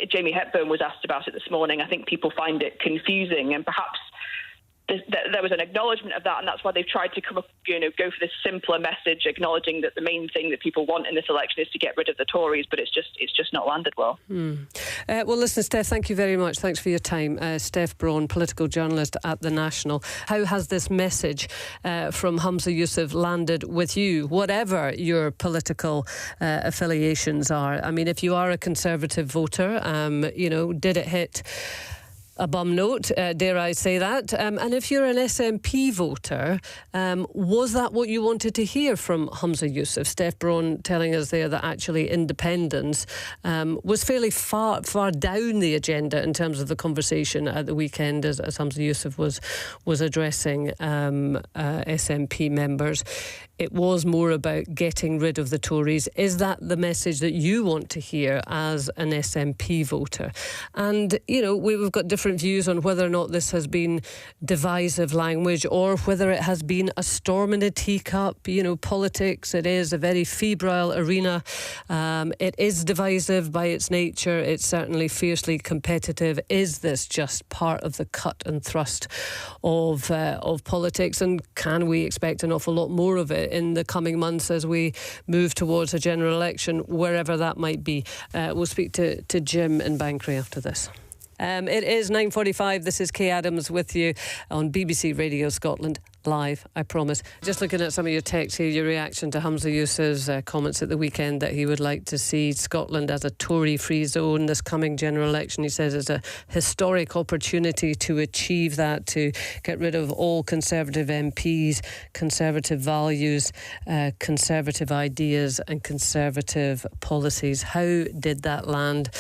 Jamie Hepburn was asked about it this morning. I think people find it confusing, and perhaps there was an acknowledgement of that, and that's why they've tried to go for this simpler message, acknowledging that the main thing that people want in this election is to get rid of the Tories, but it's just not landed well. Well, listen, Steph, thank you very much. Thanks for your time. Steph Braun, political journalist at The National. How has this message from Humza Yousaf landed with you, whatever your political affiliations are? I mean, if you are a Conservative voter, did it hit a bum note, dare I say that? And if you're an SNP voter, was that what you wanted to hear from Humza Yousaf? Steph Braun telling us there that actually independence was fairly far down the agenda in terms of the conversation at the weekend as Humza Yousaf was addressing SNP members. It was more about getting rid of the Tories. Is that the message that you want to hear as an SNP voter? And, we've got different views on whether or not this has been divisive language or whether it has been a storm in a teacup. Politics, it is a very febrile arena. It is divisive by its nature. It's certainly fiercely competitive. Is this just part of the cut and thrust of politics? And can we expect an awful lot more of it in the coming months as we move towards a general election, wherever that might be? We'll speak to Jim in Bankery after this. It is 9:45. This is Kaye Adams with you on BBC Radio Scotland. Live, I promise. Just looking at some of your texts here, your reaction to Humza Yousaf's comments at the weekend that he would like to see Scotland as a Tory-free zone this coming general election. He says it's a historic opportunity to achieve that, to get rid of all Conservative MPs, Conservative values, Conservative ideas and Conservative policies. How did that land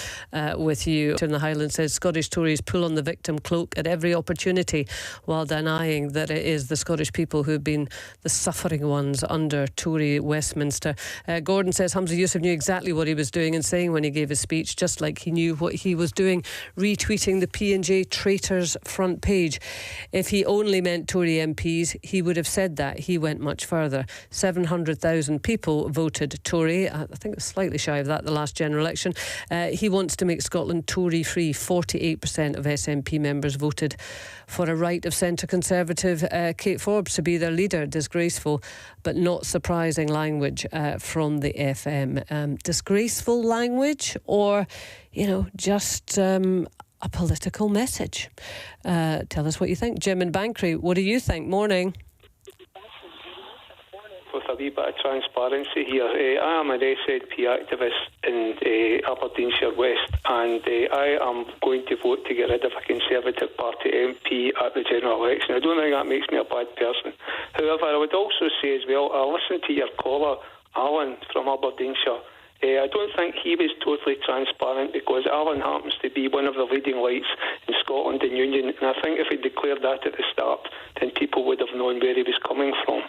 with you? In the Highlands says Scottish Tories pull on the victim cloak at every opportunity while denying that it is the Scottish people who have been the suffering ones under Tory Westminster. Gordon says Humza Yousaf knew exactly what he was doing and saying when he gave his speech, just like he knew what he was doing, retweeting the P&J traitors front page. If he only meant Tory MPs, he would have said that. He went much further. 700,000 people voted Tory. I think it was slightly shy of that the last general election. He wants to make Scotland Tory-free. 48% of SNP members voted for a right of centre Conservative Kate Forbes to be their leader. Disgraceful, but not surprising language from the FM. Disgraceful language, or, just a political message? Tell us what you think. Jim in Bankery, what do you think? Morning. With a wee bit of transparency here. I am an SNP activist in Aberdeenshire West, and I am going to vote to get rid of a Conservative Party MP at the general election. I don't think that makes me a bad person. However, I would also say as well, I listened to your caller, Alan from Aberdeenshire. I don't think he was totally transparent, because Alan happens to be one of the leading lights in Scotland and Union, and I think if he declared that at the start, then people would have known where he was coming from.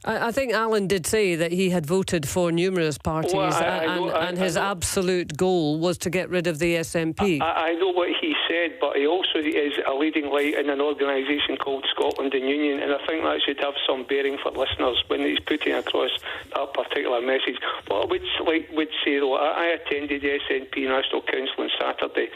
I think Alan did say that he had voted for numerous parties, and his absolute goal was to get rid of the SNP. I know what he said, but he also is a leading light in an organisation called Scotland and Union, and I think that should have some bearing for listeners when he's putting across that particular message. What I would say, though, I attended the SNP National Council on Saturday,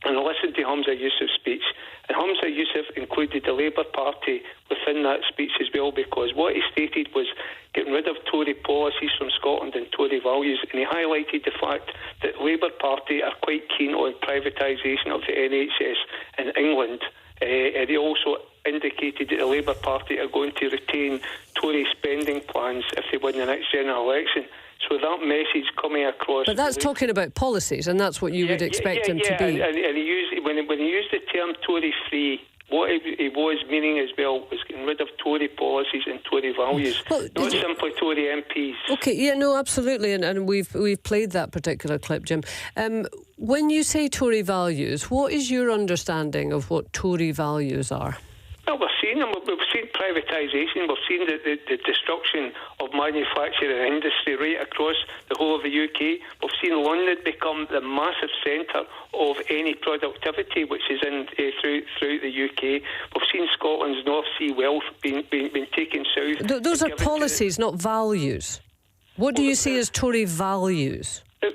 and I listened to Humza Yousaf's speech. And Humza Yousaf included the Labour Party within that speech as well, because what he stated was getting rid of Tory policies from Scotland and Tory values. And he highlighted the fact that the Labour Party are quite keen on privatisation of the NHS in England. And he also indicated that the Labour Party are going to retain Tory spending plans if they win the next general election. So that message coming across... But that's talking about policies, and that's what you would expect him to be. And he used, when he used the term Tory-free, what he was meaning as well was getting rid of Tory policies and Tory values, not simply Tory MPs. OK, yeah, no, absolutely, and we've played that particular clip, Jim. When you say Tory values, what is your understanding of what Tory values are? Well, we're seen them. We've seen privatisation. We've seen the destruction of manufacturing industry right across the whole of the UK. We've seen London become the massive centre of any productivity which is in throughout the UK. We've seen Scotland's North Sea wealth being taken south. Those are policies, not values. What do you see as Tory values? The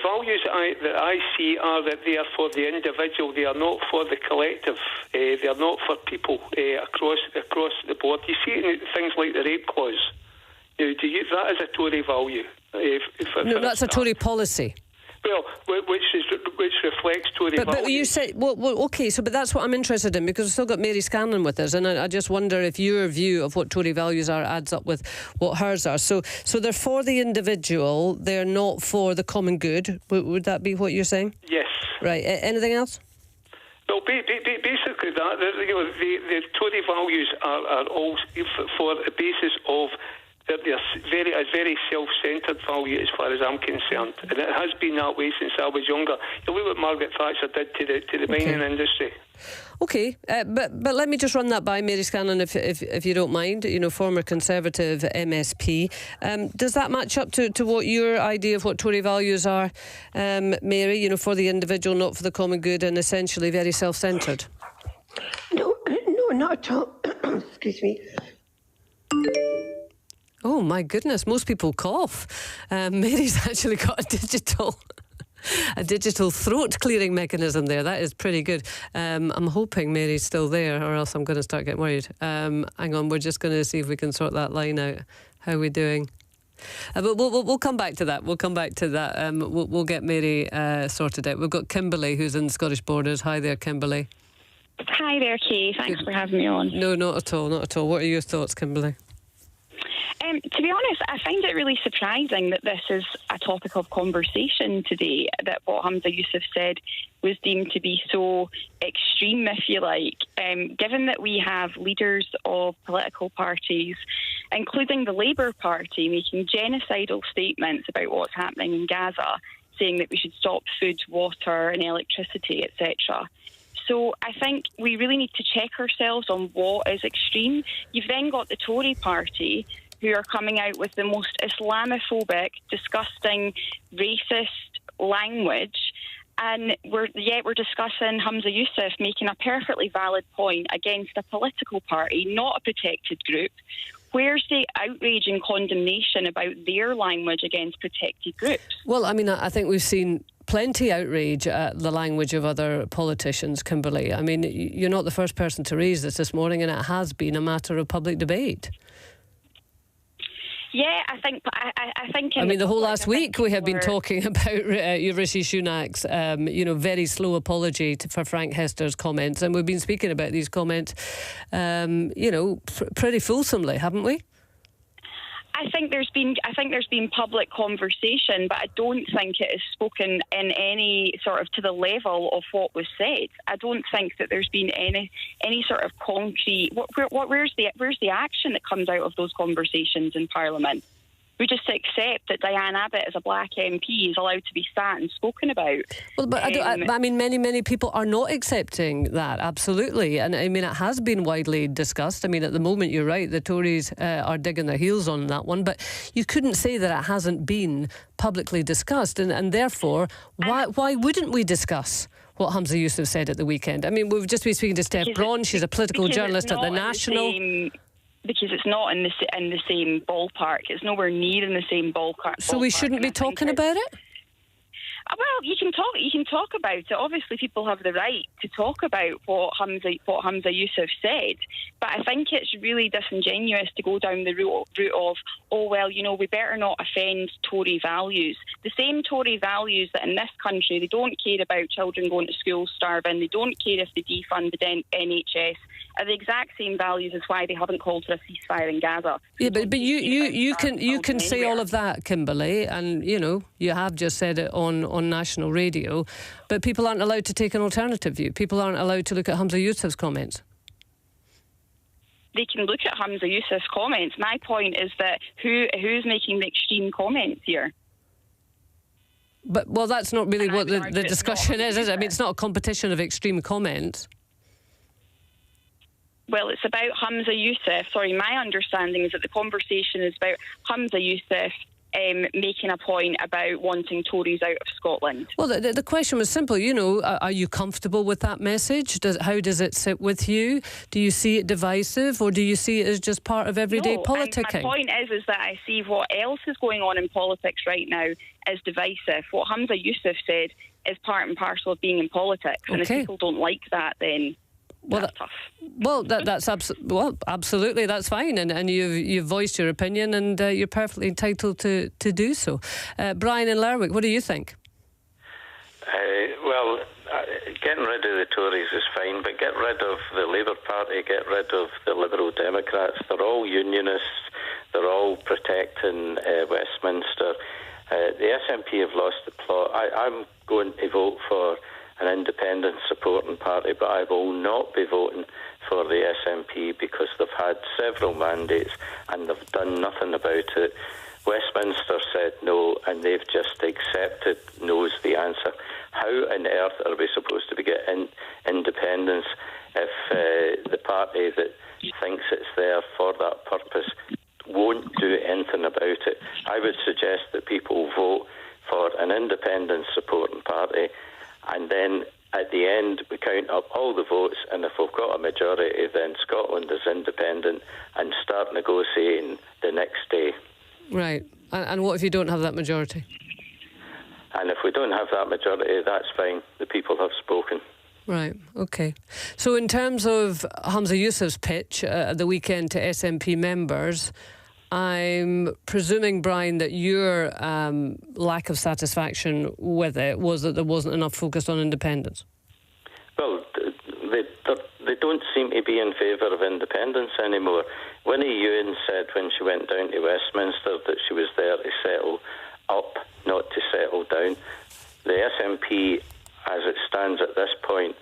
values that I see are that they are for the individual. They are not for the collective. They are not for people across the board. You see it in things like the rape clause. Do you use that as a Tory value? No, that's a Tory policy. Well, which reflects Tory values. But you say, well, OK, but that's what I'm interested in, because we've still got Mary Scanlon with us, and I just wonder if your view of what Tory values are adds up with what hers are. So they're for the individual, they're not for the common good. Would that be what you're saying? Yes. Right. Anything else? Well, basically that, the Tory values are all for the basis of they're a very self-centred value as far as I'm concerned, and it has been that way since I was younger. You look what Margaret Thatcher did to the mining industry. OK, but let me just run that by Mary Scanlon, if you don't mind. You know, former Conservative MSP. Does that match up to what your idea of what Tory values are, Mary? You know, for the individual, not for the common good, and essentially very self-centred. No, not at all. Excuse me. Oh, my goodness, most people cough. Mary's actually got a digital throat-clearing mechanism there. That is pretty good. I'm hoping Mary's still there, or else I'm going to start getting worried. Hang on, we're just going to see if we can sort that line out. How are we doing? But we'll come back to that. We'll come back to that. We'll get Mary sorted out. We've got Kimberly, who's in Scottish Borders. Hi there, Kimberly. Hi there, Kaye. Thanks for having me on. No, not at all, not at all. What are your thoughts, Kimberly? To be honest, I find it really surprising that this is a topic of conversation today, that what Humza Yousaf said was deemed to be so extreme, if you like, given that we have leaders of political parties, including the Labour Party, making genocidal statements about what's happening in Gaza, saying that we should stop food, water and electricity, etc. So I think we really need to check ourselves on what is extreme. You've then got the Tory party, who are coming out with the most Islamophobic, disgusting, racist language. And we're discussing Humza Yousaf making a perfectly valid point against a political party, not a protected group. Where's the outrage and condemnation about their language against protected groups? Well, I mean, I think we've seen plenty outrage at the language of other politicians, Kimberly. I mean, you're not the first person to raise this morning, and it has been a matter of public debate. Yeah, I think. I mean, the whole last week we have been talking about Rishi Sunak's, very slow apology for Frank Hester's comments, and we've been speaking about these comments, pretty fulsomely, haven't we? I think there's been public conversation, but I don't think it is spoken in any sort of to the level of what was said. I don't think that there's been any sort of concrete. Where's the action that comes out of those conversations in Parliament? We just accept that Diane Abbott, as a black MP, is allowed to be sat and spoken about. Well, but I mean, many people are not accepting that, absolutely. And I mean, it has been widely discussed. I mean, at the moment, you're right, the Tories are digging their heels on that one. But you couldn't say that it hasn't been publicly discussed. And therefore, why wouldn't we discuss what Humza Yousaf said at the weekend? I mean, we've just been speaking to Steph Braun. She's a political journalist at The National. Because it's not in the same ballpark. It's nowhere near in the same ballpark. So we shouldn't be talking about it? Well, you can talk about it. Obviously, people have the right to talk about what Humza Yousaf said. But I think it's really disingenuous to go down the route of, we better not offend Tory values. The same Tory values that in this country, they don't care about children going to school starving, they don't care if they defund the NHS, are the exact same values as why they haven't called for a ceasefire in Gaza. Yeah, but you can say all of that, Kimberly, and you have just said it on national radio, but people aren't allowed to take an alternative view. People aren't allowed to look at Humza Yousaf's comments. They can look at Humza Yousaf's comments. My point is that who's making the extreme comments here? But that's not really what the discussion is it? I mean, it's not a competition of extreme comments. Well, it's about Humza Yousaf. Sorry, my understanding is that the conversation is about Humza Yousaf making a point about wanting Tories out of Scotland. Well, the question was simple. You know, are you comfortable with that message? How does it sit with you? Do you see it divisive, or do you see it as just part of everyday politicking? My point is that I see what else is going on in politics right now as divisive. What Humza Yousaf said is part and parcel of being in politics. And if people don't like that, then that's tough. Well, that's absolutely, that's fine, and you've voiced your opinion, and you're perfectly entitled to do so. Brian in Lerwick, what do you think? Well, getting rid of the Tories is fine, but get rid of the Labour Party, get rid of the Liberal Democrats. They're all unionists. They're all protecting Westminster. The SNP have lost the plot. I'm going to vote for an independent supporting party, but I will not be voting for the SNP because they've had several mandates and they've done nothing about it. Westminster said no, and they've just accepted no's the answer. How on earth are we supposed to be getting independence if the party that thinks it's there for that purpose won't do anything about it? I would suggest that people vote for an independent supporting party, and then at the end we count up all the votes, and if we've got a majority, then Scotland is independent, and start negotiating the next day. Right. And what if you don't have that majority? And if we don't have that majority, that's fine. The people have spoken. Right, OK. So in terms of Humza Yousaf's pitch at the weekend to SNP members, I'm presuming, Brian, that your lack of satisfaction with it was that there wasn't enough focus on independence. Well, they don't seem to be in favour of independence anymore. Winnie Ewan said when she went down to Westminster that she was there to settle up, not to settle down. The SNP, as it stands at this point,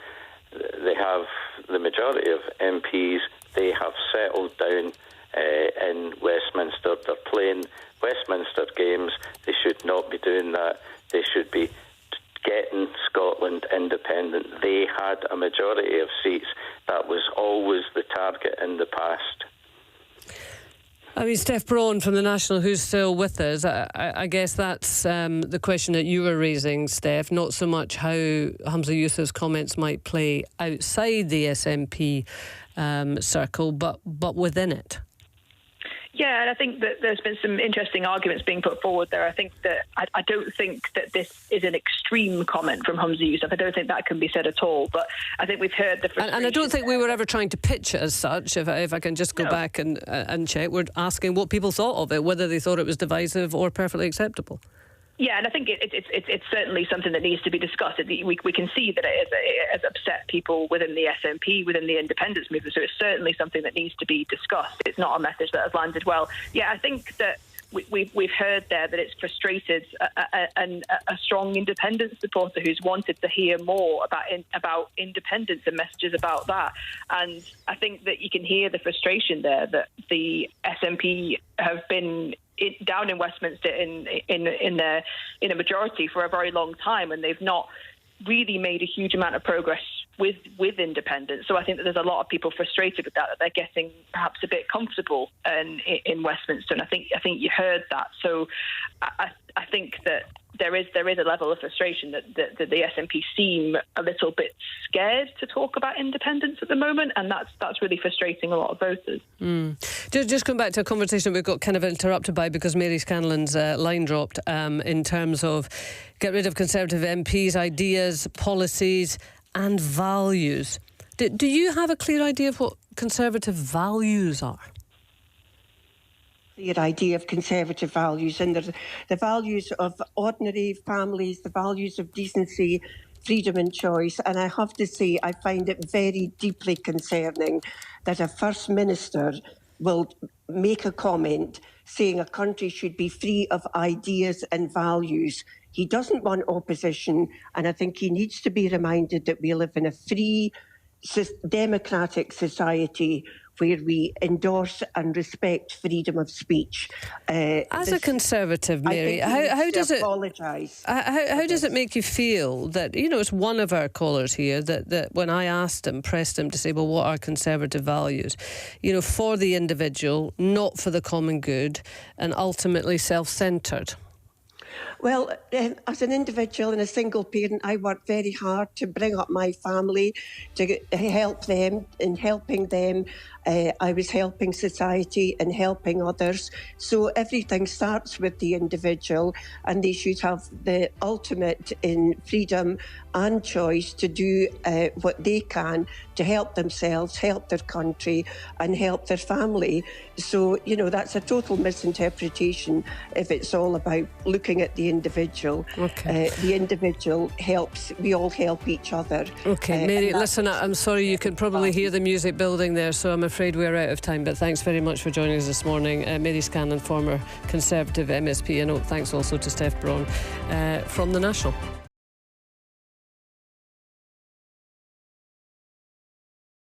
they have the majority of MPs. They have settled down in Westminster. They're playing Westminster games. They should not be doing that. They should be getting Scotland independent. They had a majority of seats. That was always the target in the past. I mean, Steph Braun from the National, who's still with us, I guess that's the question that you were raising, Steph, not so much how Humza Yousaf's comments might play outside the SNP circle, but within it. Yeah, and I think that there's been some interesting arguments being put forward there. I think that I don't think that this is an extreme comment from Humza Yousaf. I don't think that can be said at all. But I think we've heard the frustration. And I don't think we were ever trying to pitch it as such. If I can just go back and check, we're asking what people thought of it, whether they thought it was divisive or perfectly acceptable. Yeah, and I think it's certainly something that needs to be discussed. We can see that it has upset people within the SNP, within the independence movement, so it's certainly something that needs to be discussed. It's not a message that has landed well. Yeah, I think that we've heard there that it's frustrated a strong independence supporter who's wanted to hear more about independence and messages about that. And I think that you can hear the frustration there that the SNP have been down in Westminster in a majority for a very long time, and they've not really made a huge amount of progress with independence. So I think that there's a lot of people frustrated with that they're getting perhaps a bit comfortable in Westminster, and I think you heard that. So I think that there is a level of frustration that the SNP seem a little bit scared to talk about independence at the moment, and that's really frustrating a lot of voters. Just come back to a conversation we got kind of interrupted by because Mary Scanlon's line dropped in terms of get rid of Conservative MPs, ideas, policies and values. Do you have a clear idea of what Conservative values are? Clear idea of Conservative values, and there's the values of ordinary families, the values of decency, freedom and choice. And I have to say, I find it very deeply concerning that a First Minister will make a comment saying a country should be free of ideas and values. He doesn't want opposition, and I think he needs to be reminded that we live in a free, democratic society where we endorse and respect freedom of speech. As a Conservative, Mary, how does it apologise? How does it make you feel that, you know, it's one of our callers here that when I asked him, pressed him to say, well, what are Conservative values? You know, for the individual, not for the common good, and ultimately self-centred. Well, as an individual and a single parent, I work very hard to bring up my family, to help them. In helping them, I was helping society and helping others. So everything starts with the individual, and they should have the ultimate in freedom and choice to do what they can to help themselves, help their country and help their family. So, you know, that's a total misinterpretation if it's all about looking at the individual. Okay. The individual helps, we all help each other. Okay, Mary, listen, I'm sorry, you could probably hear the music building there, so I'm afraid we're out of time, but thanks very much for joining us this morning. Mary Scanlon, former Conservative MSP, and thanks also to Steph Braun from The National.